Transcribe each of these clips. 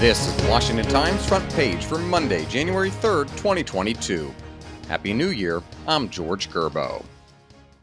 This is the Washington Times front page for Monday, January 3rd, 2022. Happy New Year, I'm George Gerbo.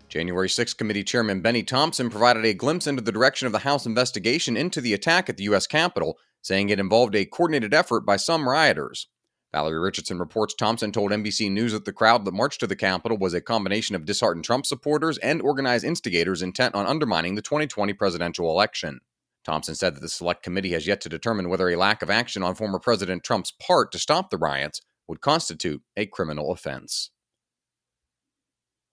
January 6th Committee Chairman Benny Thompson provided a glimpse into the direction of the House investigation into the attack at the U.S. Capitol, saying it involved a coordinated effort by some rioters. Valerie Richardson reports Thompson told NBC News that the crowd that marched to the Capitol was a combination of disheartened Trump supporters and organized instigators intent on undermining the 2020 presidential election. Thompson said that the Select Committee has yet to determine whether a lack of action on former President Trump's part to stop the riots would constitute a criminal offense.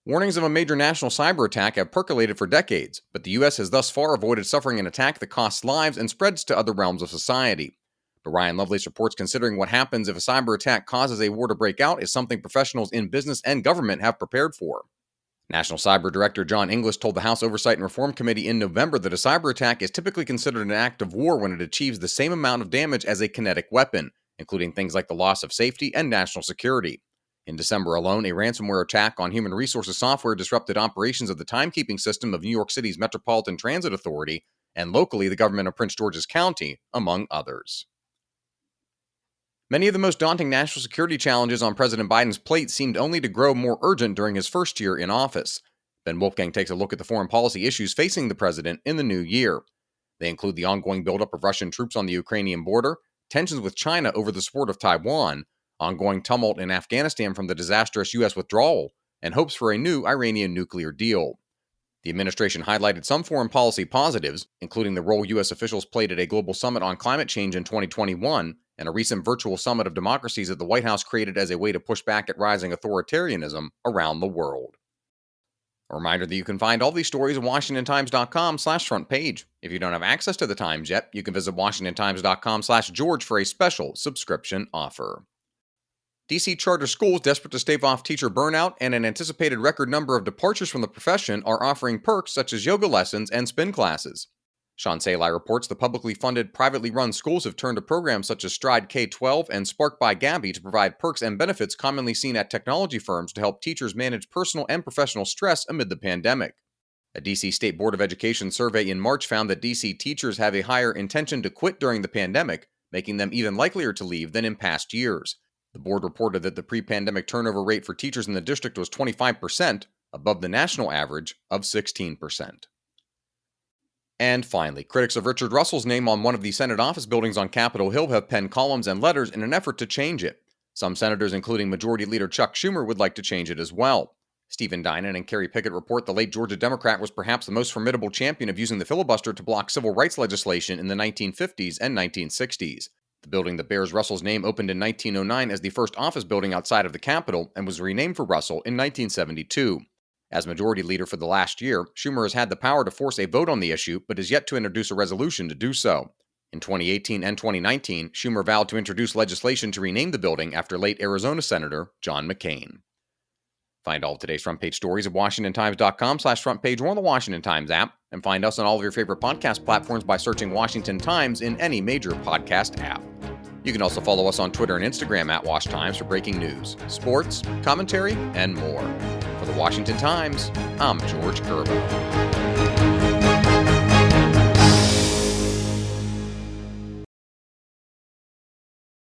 Warnings of a major national cyber attack have percolated for decades, but the U.S. has thus far avoided suffering an attack that costs lives and spreads to other realms of society. But Ryan Lovelace reports considering what happens if a cyber attack causes a war to break out is something professionals in business and government have prepared for. National Cyber Director John Inglis told the House Oversight and Reform Committee in November that a cyber attack is typically considered an act of war when it achieves the same amount of damage as a kinetic weapon, including things like the loss of safety and national security. In December alone, a ransomware attack on human resources software disrupted operations of the timekeeping system of New York City's Metropolitan Transit Authority and locally the government of Prince George's County, among others. Many of the most daunting national security challenges on President Biden's plate seemed only to grow more urgent during his first year in office. Ben Wolfgang takes a look at the foreign policy issues facing the president in the new year. They include the ongoing buildup of Russian troops on the Ukrainian border, tensions with China over the support of Taiwan, ongoing tumult in Afghanistan from the disastrous U.S. withdrawal, and hopes for a new Iranian nuclear deal. The administration highlighted some foreign policy positives, including the role U.S. officials played at a global summit on climate change in 2021 and a recent virtual summit of democracies that the White House created as a way to push back at rising authoritarianism around the world. A reminder that you can find all these stories at WashingtonTimes.com/front page. If you don't have access to the Times yet, you can visit WashingtonTimes.com/George for a special subscription offer. D.C. charter schools desperate to stave off teacher burnout and an anticipated record number of departures from the profession are offering perks such as yoga lessons and spin classes. Sean Salai reports the publicly funded, privately run schools have turned to programs such as Stride K-12 and Spark by Gabby to provide perks and benefits commonly seen at technology firms to help teachers manage personal and professional stress amid the pandemic. A D.C. State Board of Education survey in March found that D.C. teachers have a higher intention to quit during the pandemic, making them even likelier to leave than in past years. The board reported that the pre-pandemic turnover rate for teachers in the district was 25%, above the national average of 16%. And finally, critics of Richard Russell's name on one of the Senate office buildings on Capitol Hill have penned columns and letters in an effort to change it. Some senators, including Majority Leader Chuck Schumer, would like to change it as well. Stephen Dinan and Kerry Pickett report the late Georgia Democrat was perhaps the most formidable champion of using the filibuster to block civil rights legislation in the 1950s and 1960s. The building that bears Russell's name opened in 1909 as the first office building outside of the Capitol and was renamed for Russell in 1972. As Majority Leader for the last year, Schumer has had the power to force a vote on the issue, but is yet to introduce a resolution to do so. In 2018 and 2019, Schumer vowed to introduce legislation to rename the building after late Arizona Senator John McCain. Find all of today's front page stories at WashingtonTimes.com/front page or on the Washington Times app, and find us on all of your favorite podcast platforms by searching Washington Times in any major podcast app. You can also follow us on Twitter and Instagram at Wash Times for breaking news, sports, commentary, and more. For the Washington Times, I'm George Gerbo.